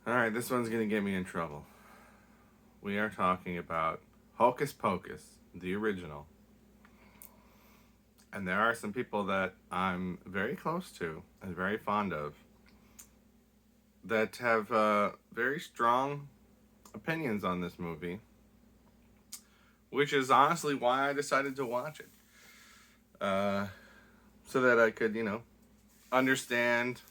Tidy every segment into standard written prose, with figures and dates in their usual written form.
Alright, this one's gonna get me in trouble. We are talking about Hocus Pocus, the original. And there are some people that I'm very close to and very fond of that have very strong opinions on this movie, which is honestly why I decided to watch it. So that I could, understand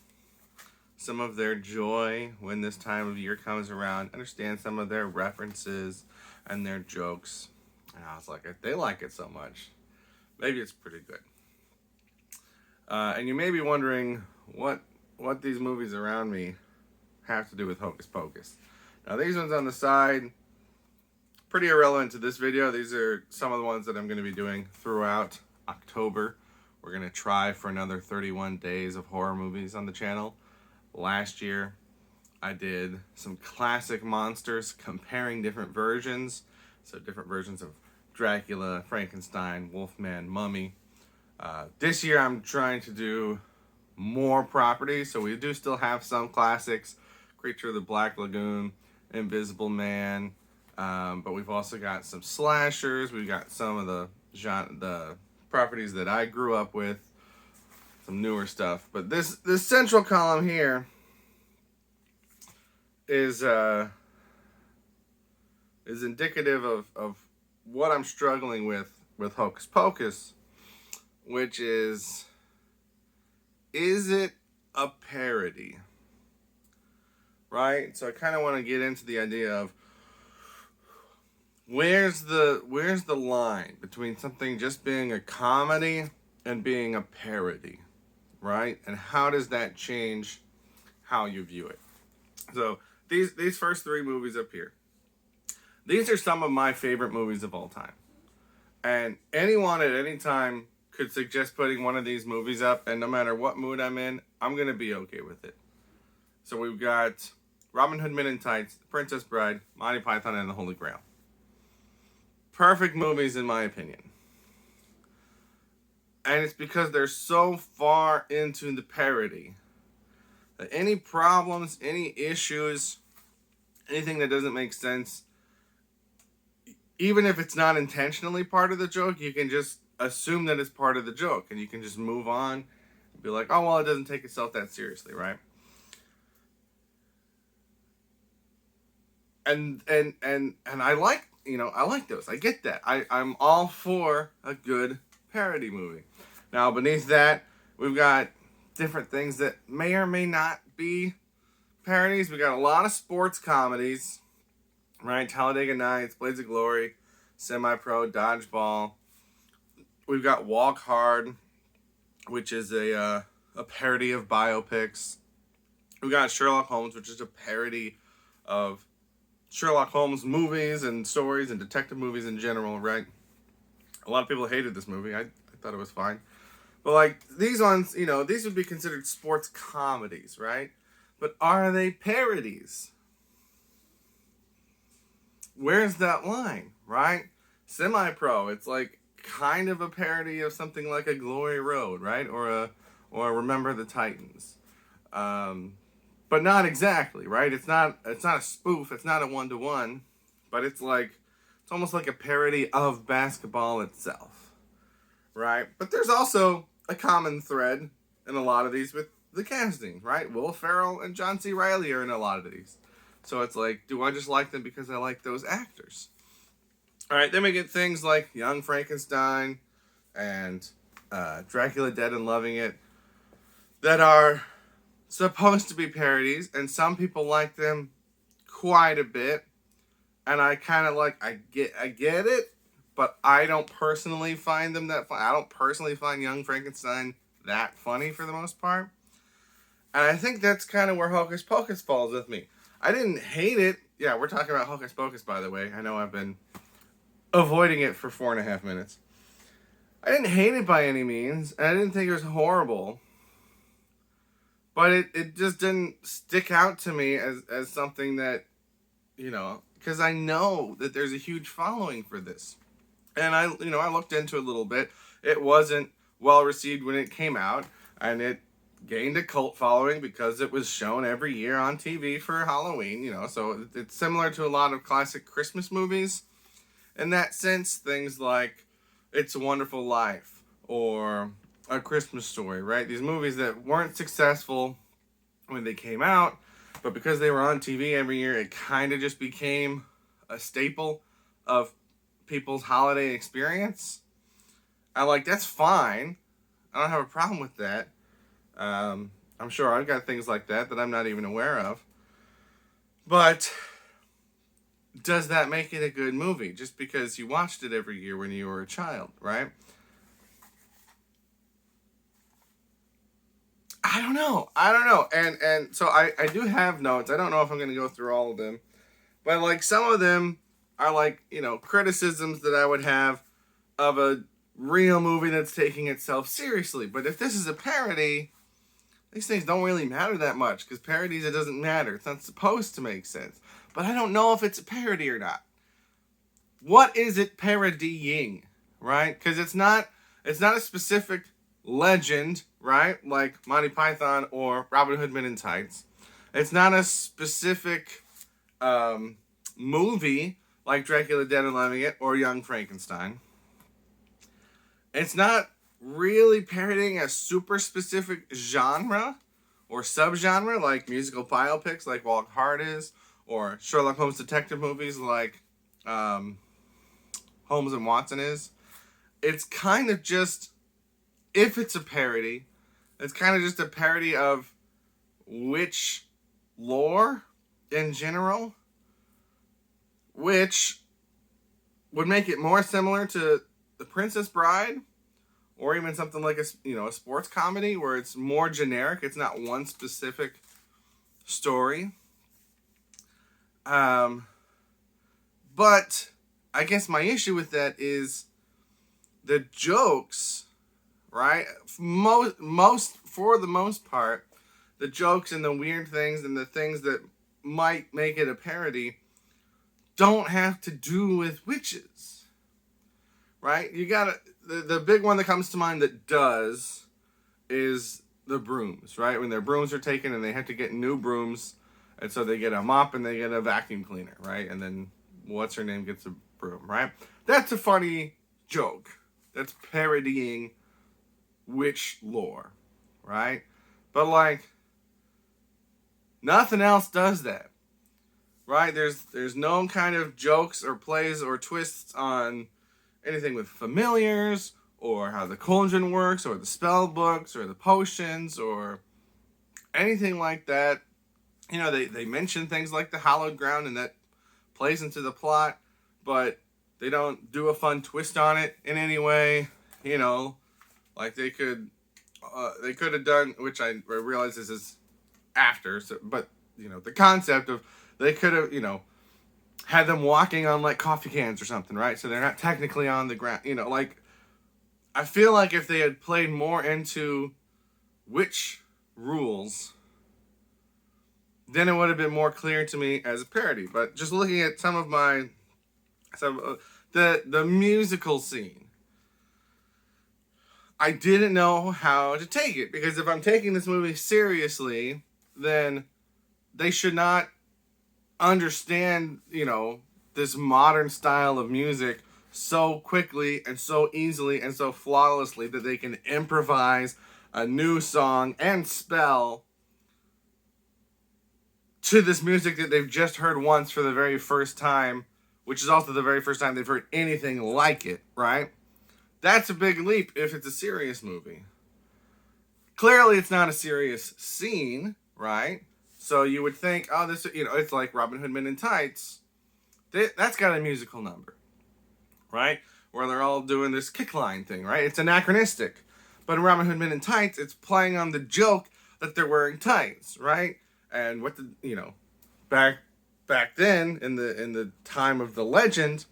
some of their joy when this time of year comes around, understand some of their references and their jokes. And I was like, if they like it so much, maybe it's pretty good. And you may be wondering what these movies around me have to do with Hocus Pocus. Now, these ones on the side, pretty irrelevant to this video. These are some of the ones that I'm going to be doing throughout October. We're going to try for another 31 days of horror movies on the channel. Last year, I did some classic monsters comparing different versions. So different versions of Dracula, Frankenstein, Wolfman, Mummy. This year, I'm trying to do more properties. So we do still have some classics. Creature of the Black Lagoon, Invisible Man. But we've also got some slashers. We've got some of the properties that I grew up with. Some newer stuff. But this central column here is indicative of what I'm struggling with Hocus Pocus, which is it a parody? Right? So I kind of want to get into the idea of where's the line between something just being a comedy and being a parody, right? And how does that change how you view it? So these first three movies up here, these are some of my favorite movies of all time. And anyone at any time could suggest putting one of these movies up, and no matter what mood I'm in, I'm going to be okay with it. So we've got Robin Hood Men in Tights, The Princess Bride, Monty Python and the Holy Grail. Perfect movies in my opinion. And it's because they're so far into the parody that any problems, any issues, anything that doesn't make sense, even if it's not intentionally part of the joke, you can just assume that it's part of the joke and you can just move on and be like, oh, well, it doesn't take itself that seriously, right? And I like, I like those. I get that. I'm all for a good parody movie. Now, beneath that, we've got different things that may or may not be parodies. We got a lot of sports comedies, right? Talladega Nights, Blades of Glory, Semi-Pro, Dodgeball. We've got Walk Hard, which is a parody of biopics. We've got Sherlock Holmes, which is a parody of Sherlock Holmes movies and stories and detective movies in general, right? A lot of people hated this movie. I thought it was fine. But like these ones, these would be considered sports comedies, right? But are they parodies? Where's that line, right? Semi-Pro, it's like kind of a parody of something like a Glory Road, right? Or Remember the Titans. But not exactly, right? It's not a spoof, it's not a one-to-one, but it's almost like a parody of basketball itself, right? But there's also a common thread in a lot of these with the casting, right? Will Ferrell and John C. Reilly are in a lot of these. So it's like, do I just like them because I like those actors? All right, then we get things like Young Frankenstein and Dracula Dead and Loving It that are supposed to be parodies, and some people like them quite a bit. And I kind of I get it, but I don't personally find them that fun. I don't personally find Young Frankenstein that funny for the most part. And I think that's kind of where Hocus Pocus falls with me. I didn't hate it. Yeah, we're talking about Hocus Pocus, by the way. I know I've been avoiding it for 4.5 minutes. I didn't hate it by any means, and I didn't think it was horrible. But it just didn't stick out to me as something that, because I know that there's a huge following for this. And I looked into it a little bit. It wasn't well received when it came out, and it gained a cult following because it was shown every year on TV for Halloween, so it's similar to a lot of classic Christmas movies. In that sense, things like It's a Wonderful Life or A Christmas Story, right? These movies that weren't successful when they came out, but because they were on TV every year, it kind of just became a staple of people's holiday experience. That's fine. I don't have a problem with that. I'm sure I've got things like that I'm not even aware of. But does that make it a good movie just because you watched it every year when you were a child, right? I don't know. And so I do have notes. I don't know if I'm going to go through all of them. But like some of them are like, criticisms that I would have of a real movie that's taking itself seriously. But if this is a parody, these things don't really matter that much because parodies, it doesn't matter. It's not supposed to make sense. But I don't know if it's a parody or not. What is it parodying, right? Because it's not a specific legend, right? Like Monty Python or Robin Hood Men in Tights. It's not a specific movie like Dracula Dead and Loving It or Young Frankenstein. It's not really parodying a super specific genre or subgenre like musical biopics like Walk Hard is, or Sherlock Holmes detective movies like Holmes and Watson is. It's kind of just, if it's a parody, it's kind of just a parody of witch lore in general, which would make it more similar to The Princess Bride, or even something like a sports comedy where it's more generic. It's not one specific story. But I guess my issue with that is the jokes, right? For the most part, the jokes and the weird things and the things that might make it a parody don't have to do with witches, right? You gotta, the big one that comes to mind that does is the brooms, right? When their brooms are taken and they have to get new brooms, and so they get a mop and they get a vacuum cleaner, right? And then what's her name gets a broom, right? That's a funny joke. That's parodying witch lore, right? But like, nothing else does that, right? There's no kind of jokes or plays or twists on anything with familiars or how the cauldron works or the spell books or the potions or anything like that. They mention things like the hallowed ground and that plays into the plot, but they don't do a fun twist on it in any way. Like they could have done, which I realize this is after, but the concept of they could have, had them walking on like coffee cans or something, right? So they're not technically on the ground, like I feel like if they had played more into witch rules, then it would have been more clear to me as a parody. But just looking at some of the musical scene, I didn't know how to take it, because if I'm taking this movie seriously, then they should not understand, this modern style of music so quickly and so easily and so flawlessly that they can improvise a new song and spell to this music that they've just heard once for the very first time, which is also the very first time they've heard anything like it, right? That's a big leap if it's a serious movie. Clearly, it's not a serious scene, right? So you would think, oh, this, it's like Robin Hood Men in Tights. That's got a musical number, right? Where they're all doing this kick line thing, right? It's anachronistic. But in Robin Hood Men in Tights, it's playing on the joke that they're wearing tights, right? And what back then in the time of the legend,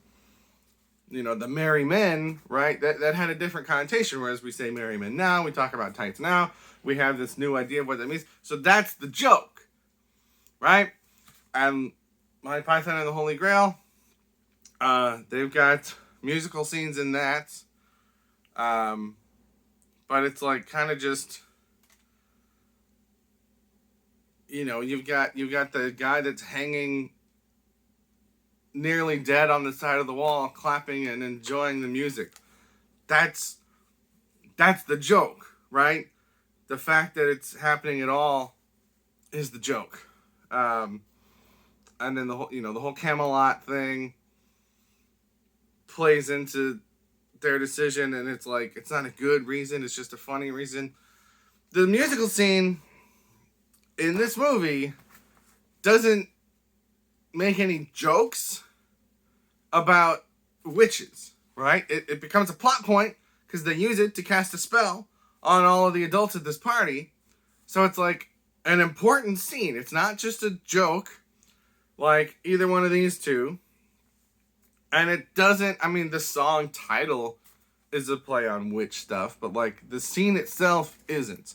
the merry men, right? That had a different connotation. Whereas we say merry men now, we talk about tights now. We have this new idea of what that means. So that's the joke, right? And Monty Python and the Holy Grail, they've got musical scenes in that. But it's like kind of just you've got the guy that's hanging nearly dead on the side of the wall, clapping and enjoying the music. That's the joke, right? The fact that it's happening at all is the joke. And then the whole Camelot thing plays into their decision, and it's like, it's not a good reason, it's just a funny reason. The musical scene in this movie doesn't make any jokes about witches, right? It becomes a plot point because they use it to cast a spell on all of the adults at this party. So it's like an important scene. It's not just a joke like either one of these two. And it doesn't, I mean, the song title is a play on witch stuff, but like the scene itself isn't.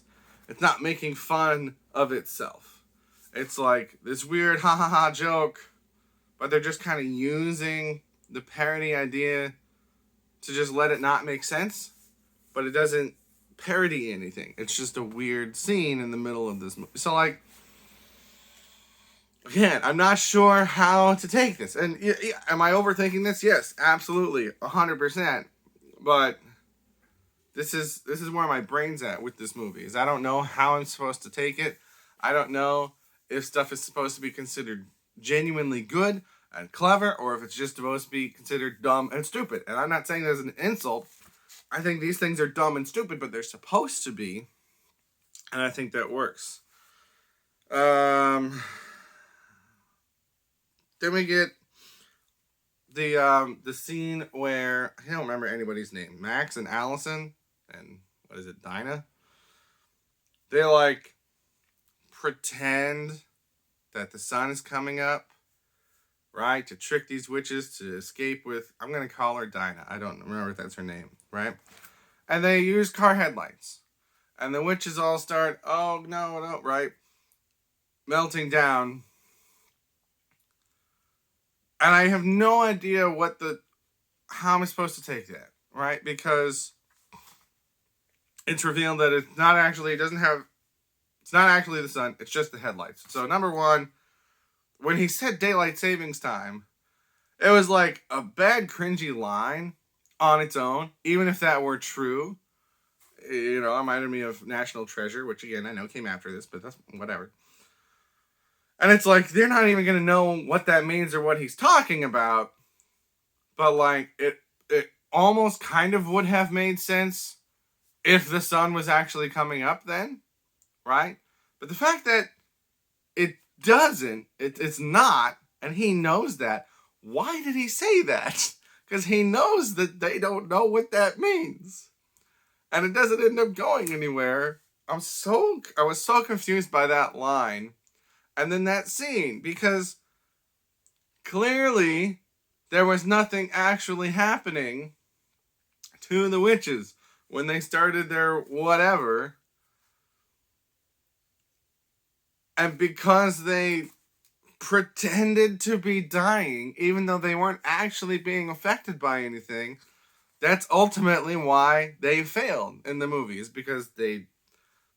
It's not making fun of itself. It's like this weird ha ha ha joke, but they're just kind of using the parody idea to just let it not make sense, but it doesn't parody anything. It's just a weird scene in the middle of this movie. So like, again, I'm not sure how to take this. And am I overthinking this? Yes, absolutely, 100%. But this is where my brain's at with this movie. Is I don't know how I'm supposed to take it. I don't know if stuff is supposed to be considered genuinely good and clever, or if it's just supposed to be considered dumb and stupid. And I'm not saying that as an insult. I think these things are dumb and stupid, but they're supposed to be. And I think that works. Then we get the scene where I don't remember anybody's name. Max and Allison and what is it, Dinah? They like pretend that the sun is coming up, right? To trick these witches to escape with, I'm gonna call her Dinah. I don't remember if that's her name, right? And they use car headlights. And the witches all start, oh no, right? Melting down. And I have no idea how I'm supposed to take that, right? Because it's revealed that it's not actually the sun, it's just the headlights. So number one, when he said daylight savings time, it was like a bad cringy line on its own, even if that were true. It reminded me of National Treasure, which again, I know came after this, but that's whatever. And it's like, they're not even going to know what that means or what he's talking about. But like, it almost kind of would have made sense if the sun was actually coming up then, right? But the fact that it doesn't, it's not, and he knows that, why did he say that? Because he knows that they don't know what that means. And it doesn't end up going anywhere. I was so confused by that line. And then that scene, because clearly there was nothing actually happening to the witches when they started their whatever. And because they pretended to be dying, even though they weren't actually being affected by anything, that's ultimately why they failed in the movies, because they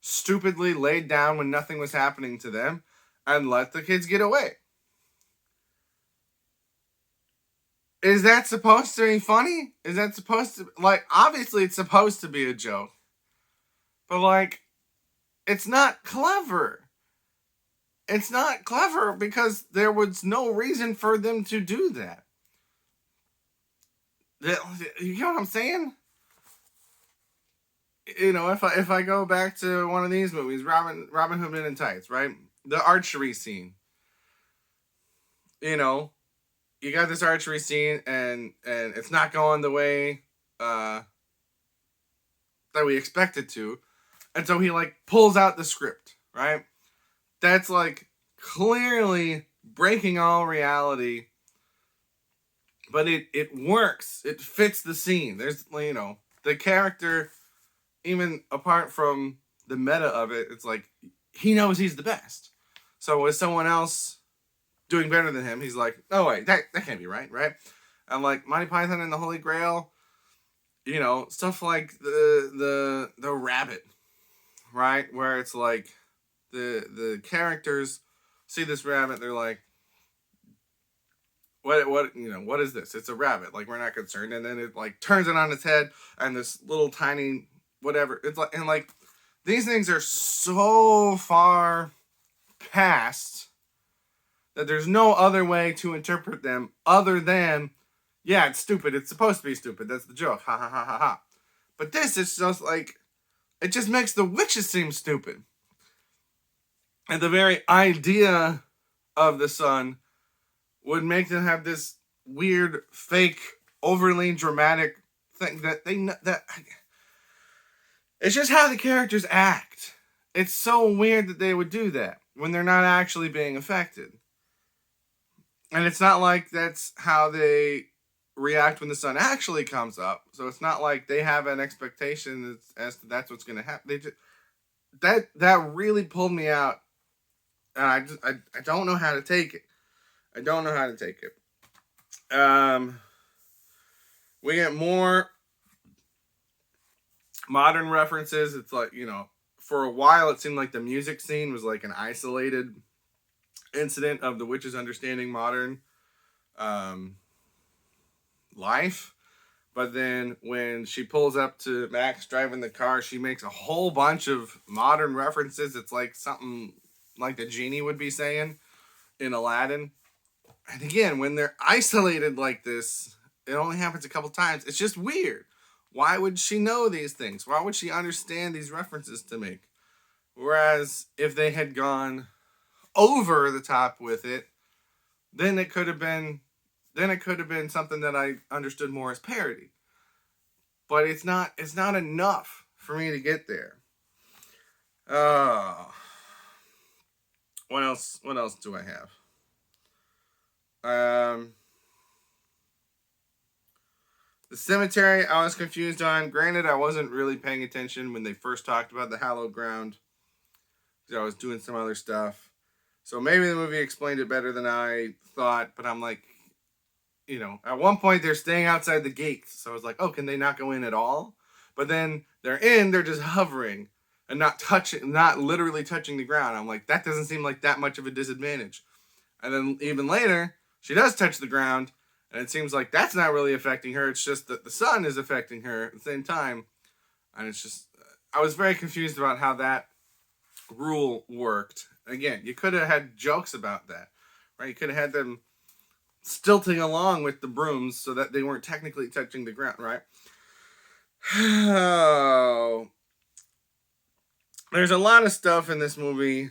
stupidly laid down when nothing was happening to them and let the kids get away. Is that supposed to be funny? Is that supposed to, like, obviously it's supposed to be a joke, but like, it's not clever. It's not clever because there was no reason for them to do that. You know what I'm saying? If I go back to one of these movies, Robin Hood Men in Tights, right? The archery scene. You got this archery scene and it's not going the way that we expect it to. And so he like pulls out the script, right? That's like clearly breaking all reality. But it works. It fits the scene. There's, the character, even apart from the meta of it, it's like, he knows he's the best. So with someone else doing better than him, he's like, oh wait, that can't be right? And like Monty Python and the Holy Grail, stuff like the rabbit, right? Where it's like, the characters see this rabbit, they're like, what is this? It's a rabbit. Like, we're not concerned. And then it like turns it on its head, and this little tiny whatever. It's like, and like these things are so far past that there's no other way to interpret them other than, yeah, it's stupid. It's supposed to be stupid. That's the joke. Ha ha ha ha ha. But this is just like, it just makes the witches seem stupid. And the very idea of the sun would make them have this weird, fake, overly dramatic thing that it's just how the characters act. It's so weird that they would do that when they're not actually being affected. And it's not like that's how they react when the sun actually comes up. So it's not like they have an expectation as to that's what's going to happen. They just that really pulled me out, and I don't know how to take it. I don't know how to take it. We get more modern references. It's like, for a while it seemed like the music scene was like an isolated incident of the witches understanding modern life. But then when she pulls up to Max driving the car, she makes a whole bunch of modern references. It's like something like the genie would be saying in Aladdin. And again, when they're isolated like this, it only happens a couple times. It's just weird. Why would she know these things? Why would she understand these references to make? Whereas if they had gone over the top with it, then it could have been something that I understood more as parody. But it's not enough for me to get there. What else do I have? The cemetery I was confused on. Granted, I wasn't really paying attention when they first talked about the hallowed ground, because I was doing some other stuff. So maybe the movie explained it better than I thought, but I'm like, at one point they're staying outside the gates. So I was like, oh, can they not go in at all? But then they're just hovering and not literally touching the ground. I'm like, that doesn't seem like that much of a disadvantage. And then even later, she does touch the ground, and it seems like that's not really affecting her. It's just that the sun is affecting her at the same time. And it's just, I was very confused about how that rule worked. Again, you could have had jokes about that, right? You could have had them stilting along with the brooms so that they weren't technically touching the ground, right? Oh. There's a lot of stuff in this movie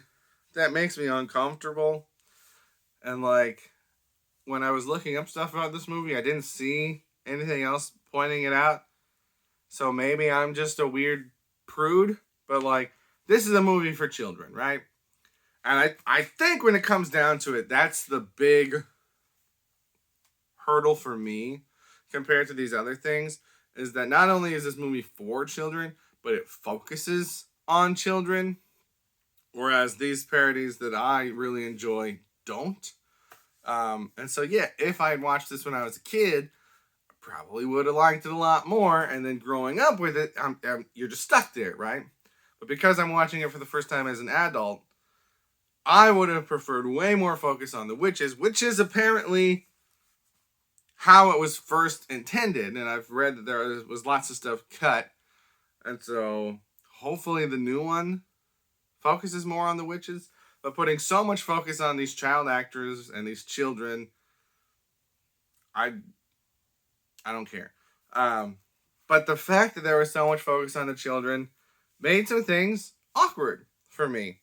that makes me uncomfortable. And like, when I was looking up stuff about this movie, I didn't see anything else pointing it out. So maybe I'm just a weird prude, but like, this is a movie for children, right? And I think when it comes down to it, that's the big hurdle for me compared to these other things, is that not only is this movie for children, but it focuses on children, whereas these parodies that I really enjoy don't. And so, yeah, if I had watched this when I was a kid, I probably would have liked it a lot more. And then growing up with it, you're just stuck there, right? But because I'm watching it for the first time as an adult, I would have preferred way more focus on the witches, which is apparently how it was first intended. And I've read that there was lots of stuff cut. And so hopefully the new one focuses more on the witches. But putting so much focus on these child actors and these children, I don't care. But the fact that there was so much focus on the children made some things awkward for me.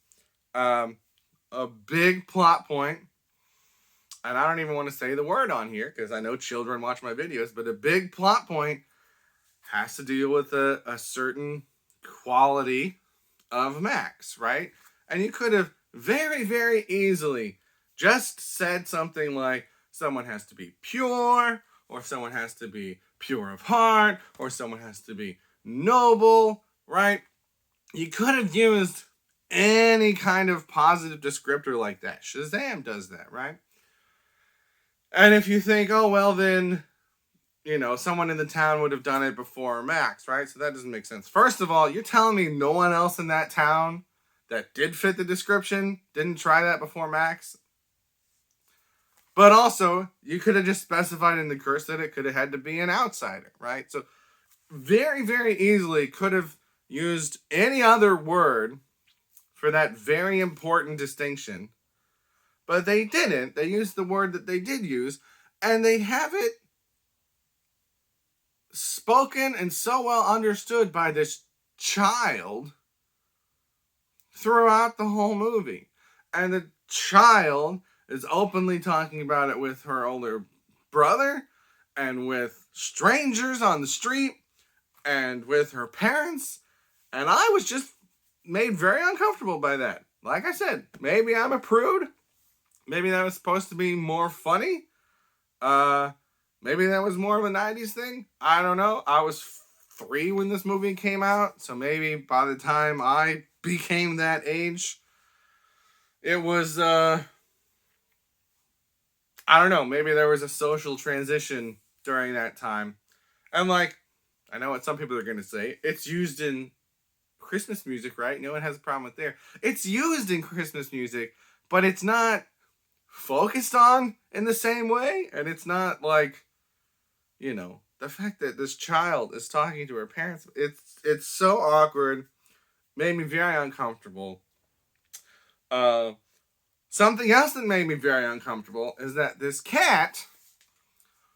A big plot point, and I don't even want to say the word on here because I know children watch my videos, but a big plot point has to deal with a certain quality of Max, right? And you could have very, very easily just said something like, someone has to be pure, or someone has to be pure of heart, or someone has to be noble, right? You could have used any kind of positive descriptor like that. Shazam does that, right? And if you think, oh, well, then, someone in the town would have done it before Max, right? So that doesn't make sense. First of all, you're telling me no one else in that town that did fit the description. Didn't try that before Max. But also, you could have just specified in the curse that it could have had to be an outsider, right? So very, very easily could have used any other word for that very important distinction. But they didn't. They used the word that they did use, and they have it spoken and so well understood by this child throughout the whole movie. And the child is openly talking about it with her older brother and with strangers on the street and with her parents. And I was just made very uncomfortable by that. Like I said, maybe I'm a prude. Maybe that was supposed to be more funny. Maybe that was more of a 90s thing. I don't know. I was 3 when this movie came out. So maybe by the time I became that age, it was, I don't know. Maybe there was a social transition during that time. And like, I know what some people are going to say. It's used in Christmas music, right? No one has a problem with there. It's used in Christmas music, but it's not focused on in the same way. And it's not like, you know, the fact that this child is talking to her parents, it's so awkward, made me very uncomfortable. Something else that made me very uncomfortable is that this cat,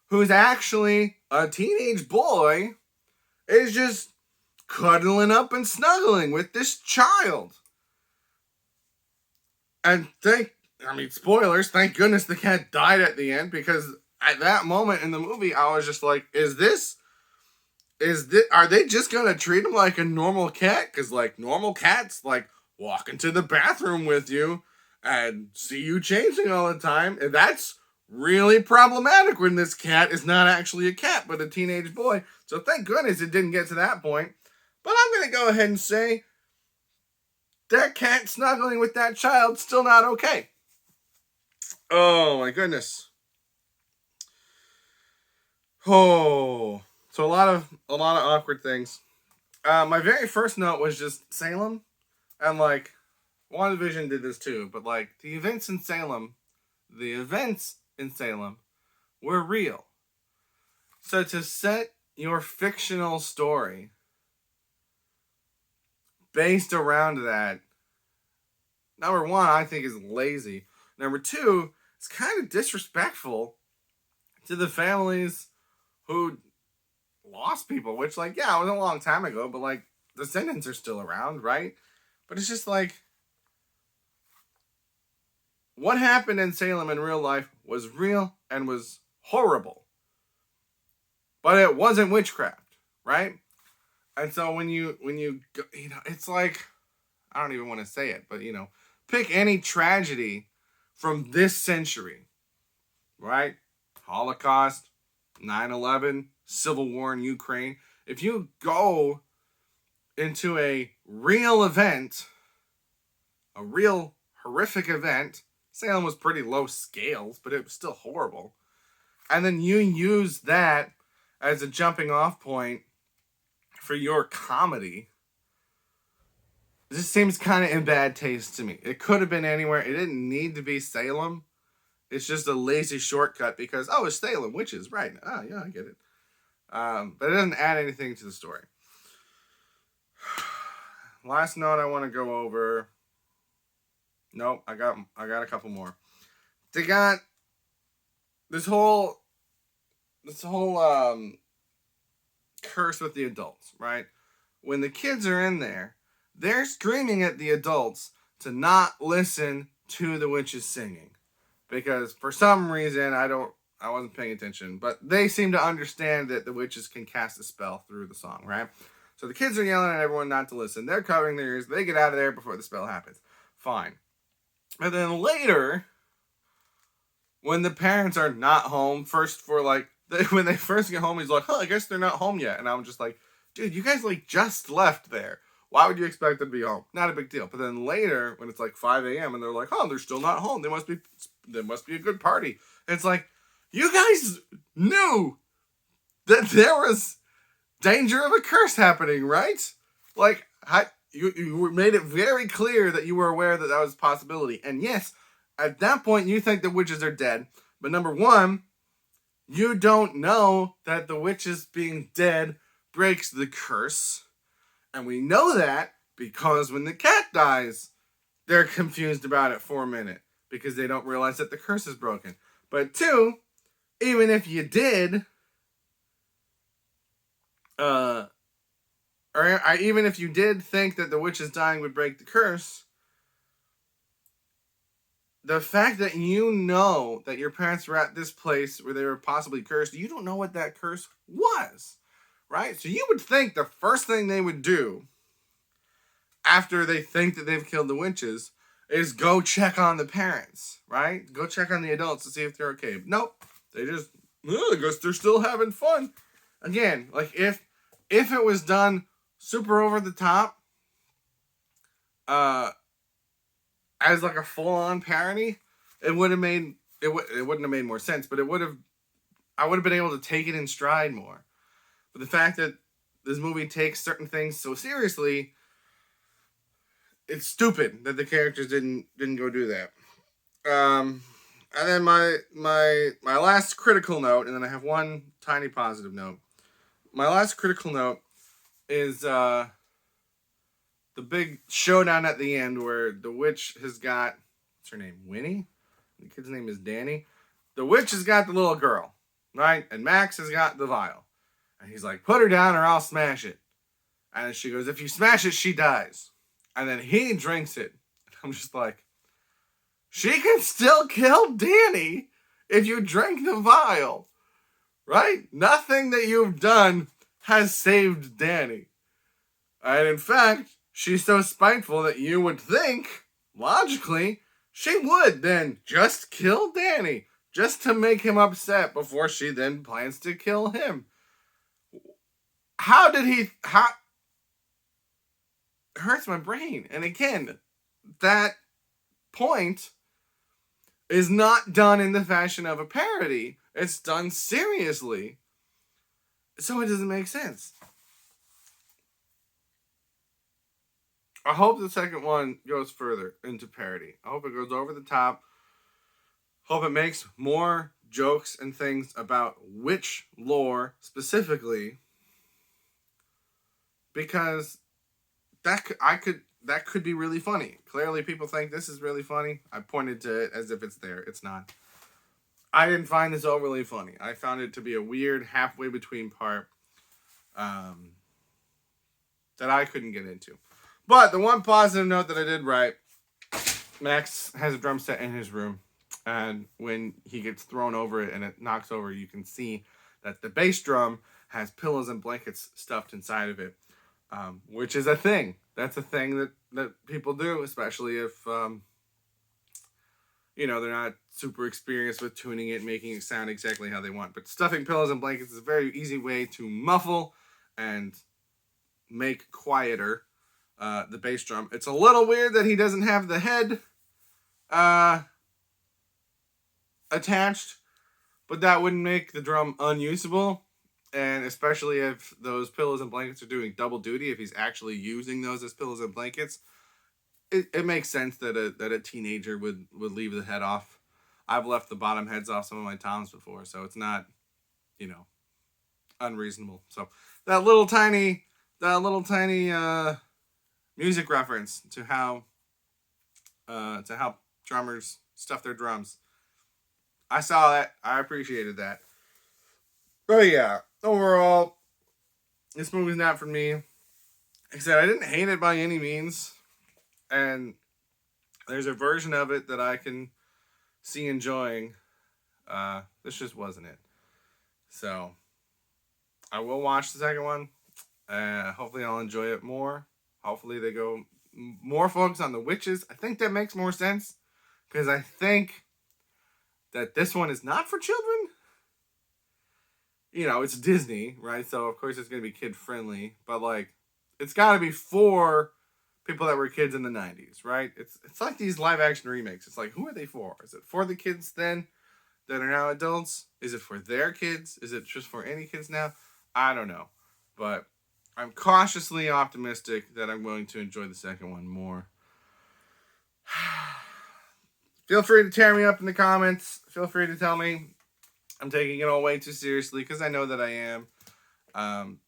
who's actually a teenage boy, is just cuddling up and snuggling with this child. And spoilers, thank goodness the cat died at the end, because at that moment in the movie, I was just like, are they just gonna treat him like a normal cat? Because, like, normal cats, like, walk into the bathroom with you and see you changing all the time. And that's really problematic when this cat is not actually a cat, but a teenage boy. So thank goodness it didn't get to that point. But I'm going to go ahead and say that cat snuggling with that child still not okay. Oh my goodness. Oh, so a lot of awkward things. My very first note was just Salem, and like WandaVision did this too, but like the events in Salem were real. So to set your fictional story based around that, number one, I think is lazy. Number two, it's kind of disrespectful to the families who lost people, which, like, yeah, it was a long time ago, but like descendants are still around, right? But it's just like, what happened in Salem in real life was real and was horrible. But it wasn't witchcraft, right? And so when you go, you know, it's like, I don't even want to say it, but, you know, pick any tragedy from this century, right? Holocaust, 9/11, Civil War in Ukraine. If you go into a real event, a real horrific event, Salem was pretty low scales, but it was still horrible. And then you use that as a jumping off point for your comedy. This seems kind of in bad taste to me. It could have been anywhere. It didn't need to be Salem. It's just a lazy shortcut because, oh, it's Salem, witches, right? Oh, yeah, I get it. But it doesn't add anything to the story. Last note I want to go over. Nope, I got a couple more. They got this whole curse with the adults, right? When the kids are in there, they're screaming at the adults to not listen to the witches singing. Because for some reason, I wasn't paying attention, but they seem to understand that the witches can cast a spell through the song, right? So the kids are yelling at everyone not to listen. They're covering their ears. They get out of there before the spell happens. Fine. And then later, when the parents are not home, when they first get home, he's like, I guess they're not home yet. And I'm just like, dude, you guys like just left there. Why would you expect them to be home? Not a big deal. But then later, when it's like 5 a.m. and they're like, they're still not home. There must be a good party. And it's like, you guys knew that there was danger of a curse happening, right? Like, you made it very clear that you were aware that that was a possibility. And yes, at that point, you think the witches are dead. But number one, you don't know that the witches being dead breaks the curse. And we know that because when the cat dies, they're confused about it for a minute because they don't realize that the curse is broken. But two, even if you did, even if you did think that the witches dying would break the curse, the fact that you know that your parents were at this place where they were possibly cursed, you don't know what that curse was, right? So you would think the first thing they would do after they think that they've killed the witches is go check on the parents, right? Go check on the adults to see if they're okay. Nope. They just, I guess they're still having fun. Again, like if it was done super over the top, as like a full-on parody, it would have made it wouldn't have made more sense, but I would have been able to take it in stride more. But the fact that this movie takes certain things so seriously, it's stupid that the characters didn't go do that. And then my last critical note, and then I have one tiny positive note. My last critical note is the big showdown at the end where the witch has got, what's her name, Winnie? The kid's name is Danny. The witch has got the little girl, right? And Max has got the vial. And he's like, put her down or I'll smash it. And then she goes, if you smash it, she dies. And then he drinks it. And I'm just like, she can still kill Danny if you drink the vial, right? Nothing that you've done has saved Danny. And in fact, she's so spiteful that you would think, logically, she would then just kill Danny, just to make him upset before she then plans to kill him. It hurts my brain. And again, that point is not done in the fashion of a parody. It's done seriously. So it doesn't make sense. I hope the second one goes further into parody. I hope it goes over the top. Hope it makes more jokes and things about witch lore specifically. Because that could be really funny. Clearly people think this is really funny. I pointed to it as if it's there. It's not. I didn't find this overly funny. I found it to be a weird halfway between part that I couldn't get into. But the one positive note that I did write, Max has a drum set in his room. And when he gets thrown over it and it knocks over, you can see that the bass drum has pillows and blankets stuffed inside of it. Which is a thing. That's a thing that people do, especially if, they're not super experienced with tuning it, making it sound exactly how they want. But stuffing pillows and blankets is a very easy way to muffle and make quieter the bass drum. It's a little weird that he doesn't have the head attached, but that wouldn't make the drum unusable. And especially if those pillows and blankets are doing double duty, if he's actually using those as pillows and blankets, it makes sense that a teenager would leave the head off. I've left the bottom heads off some of my toms before, so it's not, unreasonable. So that little tiny music reference to how drummers stuff their drums. I saw that. I appreciated that. But yeah, overall, this movie's not for me. Like I said, I didn't hate it by any means. And there's a version of it that I can see enjoying. This just wasn't it. So, I will watch the second one. Hopefully I'll enjoy it more. Hopefully they go more focus on the witches. I think that makes more sense. Because I think that this one is not for children. It's Disney, right? So, of course, it's going to be kid-friendly. But, it's got to be for people that were kids in the 90s, right? It's like these live-action remakes. It's like, who are they for? Is it for the kids then that are now adults? Is it for their kids? Is it just for any kids now? I don't know. But I'm cautiously optimistic that I'm going to enjoy the second one more. Feel free to tear me up in the comments. Feel free to tell me I'm taking it all way too seriously, because I know that I am.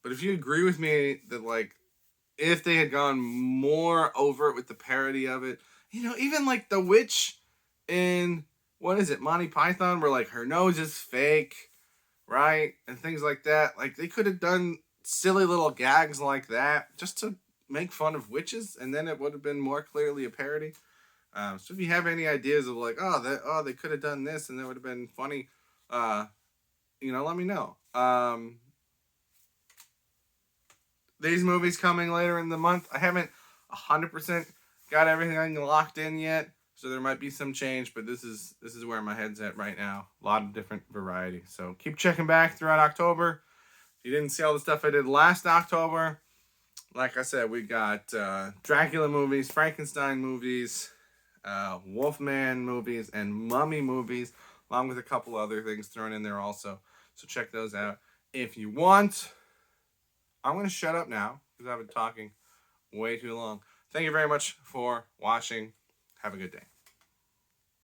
But if you agree with me that, like, if they had gone more overt with the parody of it, even like the witch in, what is it, Monty Python, where like her nose is fake, right? And things like that. Like, they could have done silly little gags like that just to make fun of witches, and then it would have been more clearly a parody. So if you have any ideas of like, they could have done this and that would have been funny, let me know. These movies coming later in the month. I haven't 100% got everything locked in yet, so there might be some change, but this is where my head's at right now. A lot of different variety. So keep checking back throughout October. If you didn't see all the stuff I did last October, like I said, we got Dracula movies, Frankenstein movies, Wolfman movies, and Mummy movies, along with a couple other things thrown in there also. So check those out if you want. I'm going to shut up now because I've been talking way too long. Thank you very much for watching. Have a good day.